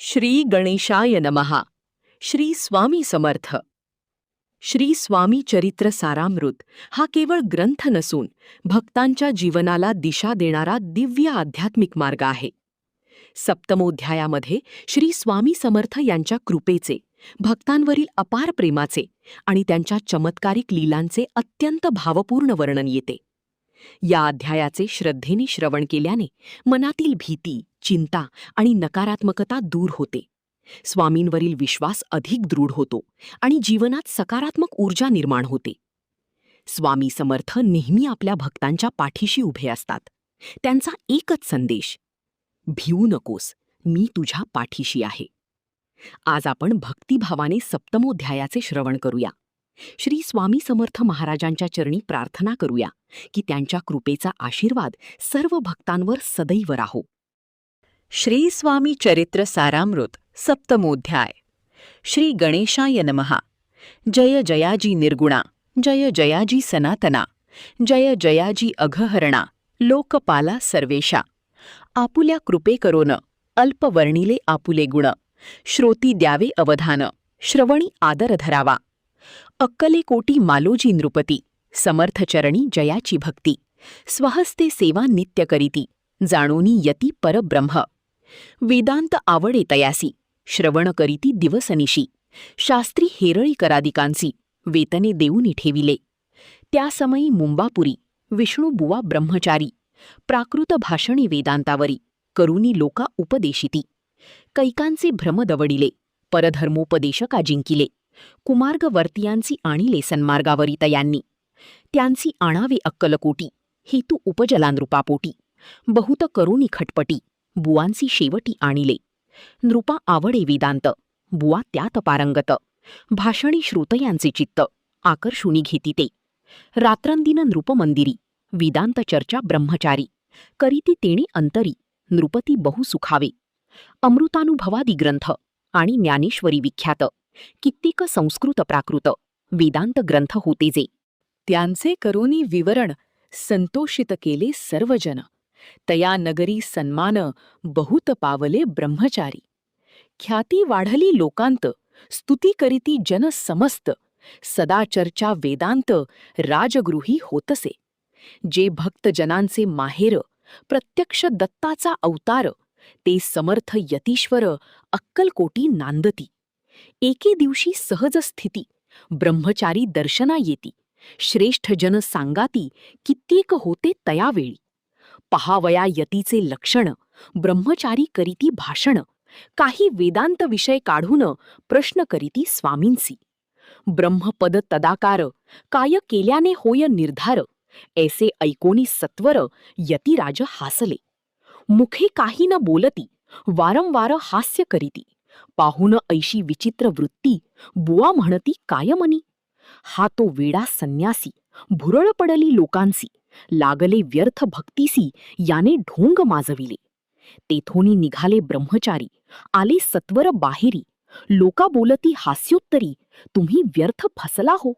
श्री गणेशाय नमः. श्री स्वामी समर्थ. श्री स्वामी चरित्र सारामृत हा केवळ ग्रंथ नसून भक्तांच्या जीवनाला दिशा देणारा दिव्य आध्यात्मिक मार्ग आहे. सप्तमोध्यायामध्ये श्री स्वामी समर्थ यांच्या कृपेचे, भक्तांवरील अपार प्रेमाचे आणि त्यांच्या चमत्कारिक लीलांचे अत्यंत भावपूर्ण वर्णन येते. या अध्यायाचे श्रद्धेने श्रवण केल्याने मनातील भीती, चिंता आणि नकारात्मकता दूर होते. स्वामींवरील विश्वास अधिक दृढ होतो आणि जीवनात सकारात्मक ऊर्जा निर्माण होते. स्वामी समर्थ नेहमी आपल्या भक्तांच्या पाठीशी उभे असतात. त्यांचा एकच संदेश: भिवू नकोस, मी तुझ्या पाठीशी आहे. आज आपण भक्तिभावाने सप्तमोध्यायाचे श्रवण करूया. श्री स्वामी समर्थ महाराजांच्या चरणी प्रार्थना करूया की त्यांच्या कृपेचा आशीर्वाद सर्व भक्तांवर सदैव राहो. श्री स्वामी चरित्र सारामृत सप्तमोध्याय. श्री गणेशाय नमः. जय जयाजी निर्गुणा, जय जयाजी सनातना, जय जयाजी अघहरणा, लोकपाला सर्वेशा. आपुल्या कृपे करोन, अल्पवर्णिले आपुले गुण. श्रोती द्यावे अवधान, श्रवणी आदर धरावा. अक्कले कोटी मालोजी नृपती, समर्थचरणी जयाची भक्ती. स्वहस्ते सेवा नित्य करीती, जाणोनी यती परब्रह्म. वेदांत आवडे तयासी, श्रवण करीती दिवसनिशी. शास्त्री हेरळी करादिकांसी, वेतने देऊनी ठेविले. त्या समयी मुंबापुरी, विष्णुबुवा ब्रह्मचारी. प्राकृत भाषणी वेदांतावरी, करुनी लोका उपदेशिती. कैकांचे भ्रम दवडिले, परधर्मोपदेशका जिंकिले. कुमार्गवर्तियांची आणिले सन्मार्गावरी तयांनी. त्यांची आणावे अक्कलकोटी, हेतू उपजलानृपापोटी. बहुत करुणी खटपटी, बुवांसी शेवटी आणिले. नृपा आवडे वेदांत, बुवा त्यात पारंगत. भाषणी श्रोतयांचे चित्त, आकर्षुनी घेती ते. रात्रंदिन नृपमंदिरी, वेदांत चर्चा ब्रह्मचारी. करीती तेणे अंतरी, नृपती बहु सुखावे. अमृतानुभवादी ग्रंथ आणि ज्ञानेश्वरी विख्यात. कित्येक संस्कृत प्राकृत, वेदांत ग्रंथ होते जे. त्यांचे करोनी विवरण, संतोषित केले सर्वजन. तया नगरी सन्मान, बहुत पावले ब्रह्मचारी. ख्याती वाढली लोकांत, स्तुती करीती जन समस्त. सदा चर्चा वेदांत, राजगृही होतसे. जे भक्तजनांचे माहेर, प्रत्यक्ष दत्ताचा अवतार. ते समर्थ यतीश्वर, अक्कलकोटी नांदती. एके दिवशी सहज स्थिती, ब्रह्मचारी दर्शना येती. श्रेष्ठ जन सांगाती, कित्येक होते तयावेळी. पहावया यतीचे लक्षण, ब्रह्मचारी करीती भाषण. काही वेदांत विषय काढून, प्रश्न करीती स्वामींसी. ब्रह्मपद तदाकार, काय केल्याने होय निर्धार. ऐसे ऐकोनी सत्वर, यतिराज हासले. मुखे काही न बोलती, वारंवार हास्य करीती. पाहून ऐशी विचित्र वृत्ती, बुवा म्हणती कायमनी. हा तो वेडा संन्यासी, भुरळ पडली लोकांसी. लागले व्यर्थ भक्तीसी, याने ढोंग माजविले. तेथोनी निघाले ब्रह्मचारी, आले सत्वर बाहेरी. लोका बोलती हास्योत्तरी, तुम्ही व्यर्थ फसला हो.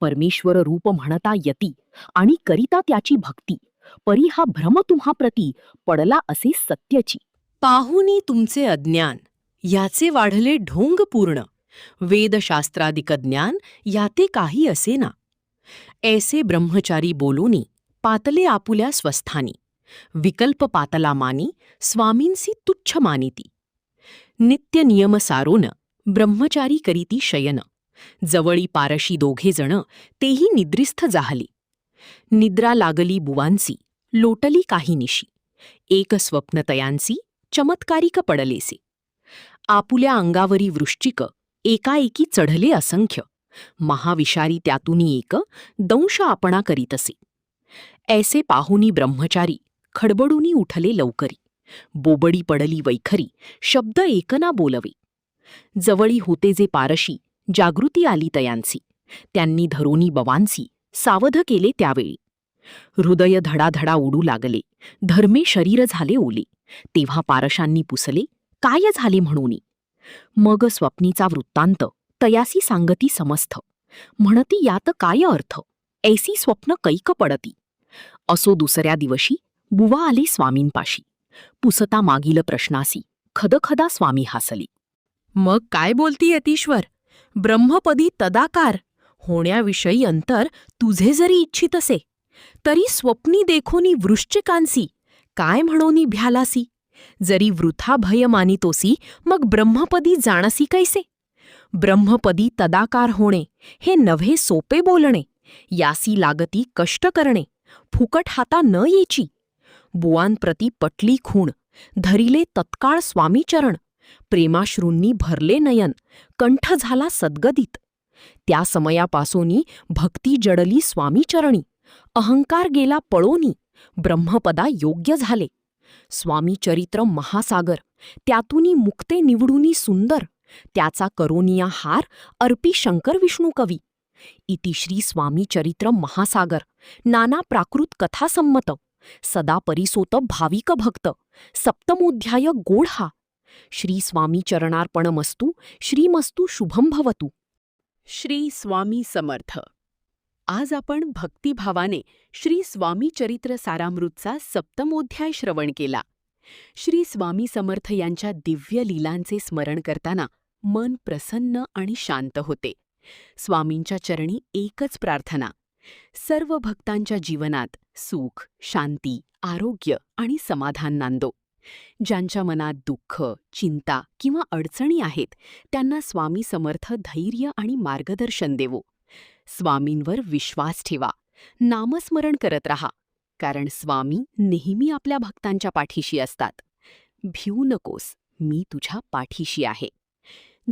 परमेश्वर रूप म्हणता यती, आणि करिता त्याची भक्ती. परी हा भ्रम तुम्हा प्रती, पडला असे सत्यची. पाहुनी तुमचे अज्ञान, याचे वाढले ढोंग पूर्ण. वेदशास्त्रादिक ज्ञान, याते काही असेना. ऐसे ब्रह्मचारी बोलूनी, पातले आपुल्या स्वस्थानी. विकल्प पातला मानी, स्वामींसी तुच्छ मानिती. नित्य नियम सारोन, ब्रह्मचारी करीती शयन. जवळी पारशी दोघे जण, तेही निद्रिस्थ जाहली. निद्रा लागली बुवांसी, लोटली काही निशी. एक स्वप्न तयांसी, चमत्कारिक पडलेसे. आपुल्या अंगावरी वृश्चिक, एकाएकी चढले असंख्य. महाविषारी त्यातूनी एक, दंश आपणा करीतसे. ऐसे पाहुनी ब्रह्मचारी, खडबडूनी उठले लवकरी. बोबडी पडली वैखरी, शब्द एकना बोलवे. जवळी होते जे पारशी, जागृती आली तयांसी. त्यांनी धरोनी बवांसी, सावध केले त्यावेळी. हृदय धडाधडा उडू लागले, धर्मे शरीर झाले ओले. तेव्हा पारशांनी पुसले, काय झाले म्हणूनी. मग स्वप्नीचा वृत्तांत, तयासी सांगती समस्त. म्हणती यात काय अर्थ, ऐसी स्वप्न कैक पडती. असो दुसऱ्या दिवशी बुवा आले स्वामींपाशी. पुसता मागील प्रश्नासी, खदखदा स्वामी हासली. मग काय बोलती यतीश्वर? ब्रह्मपदी तदाकार होण्याविषयी अंतर तुझे जरी इच्छित असे, तरी स्वप्नी देखोनी वृश्चिकांसी काय म्हणोनी भ्यालासी? जरी वृथा भय मानितोसी, मग ब्रह्मपदी जाणसी कैसे? ब्रह्मपदी तदाकार होणे हे नव्हे सोपे बोलणे, यासी लागती कष्ट करणे, फुकट हाता न येची. बुवांप्रती पटली खूण, धरिले तत्काळ स्वामीचरण, प्रेमाश्रूंनी भरले नयन, कंठ झाला सद्गदित. त्या समयापासोनी भक्ती जडली स्वामीचरणी, अहंकार गेला पळोनी, ब्रह्मपदा योग्य झाले. स्वामीचरित्र महासागर, त्यातूनी मुक्ते निवडूनी सुंदर, त्याचा करोनिया हार अर्पी शंकर विष्णू कवी. इति श्री स्वामीचरित्र महासागर, नाना प्राकृत कथासंमत, सदा परिसोत भाविक भक्त, सप्तमोध्याय गोड हा. श्री स्वामी चरणार्पणमस्तु. श्रीमस्तु शुभम भवतु. श्री स्वामी समर्थ. आज आपण भक्तिभावाने श्री स्वामी चरित्र सारामृतचा सप्तमोध्याय श्रवण केला. श्री स्वामी समर्थ यांच्या दिव्य लीलांचे स्मरण करताना मन प्रसन्न आणि शांत होते. स्वामींच्या चरणी एकच प्रार्थना, सर्व भक्तांच्या जीवनात सुख, शांती, आरोग्य आणि समाधान नांदो. ज्यांच्या मनात दुःख, चिंता किंवा अडचणी आहेत, त्यांना स्वामी समर्थ धैर्य आणि मार्गदर्शन देवो. स्वामींवर विश्वास ठेवा, नामस्मरण करत राहा, कारण स्वामी नेहमी आपल्या भक्तांच्या पाठीशी असतात. भिऊ नकोस, मी तुझ्या पाठीशी आहे.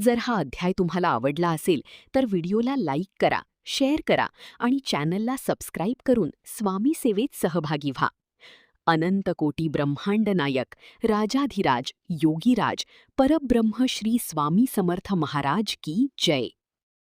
जर हा अध्याय तुम्हाला आवडला असेल तर व्हिडिओला लाईक करा, शेअर करा आणि चॅनलला सबस्क्राईब करून स्वामी सेवेत सहभागी व्हा. अनंत कोटी ब्रह्मांड नायक, राजाधिराज, योगीराज, परब्रह्म श्री स्वामी समर्थ महाराज की जय.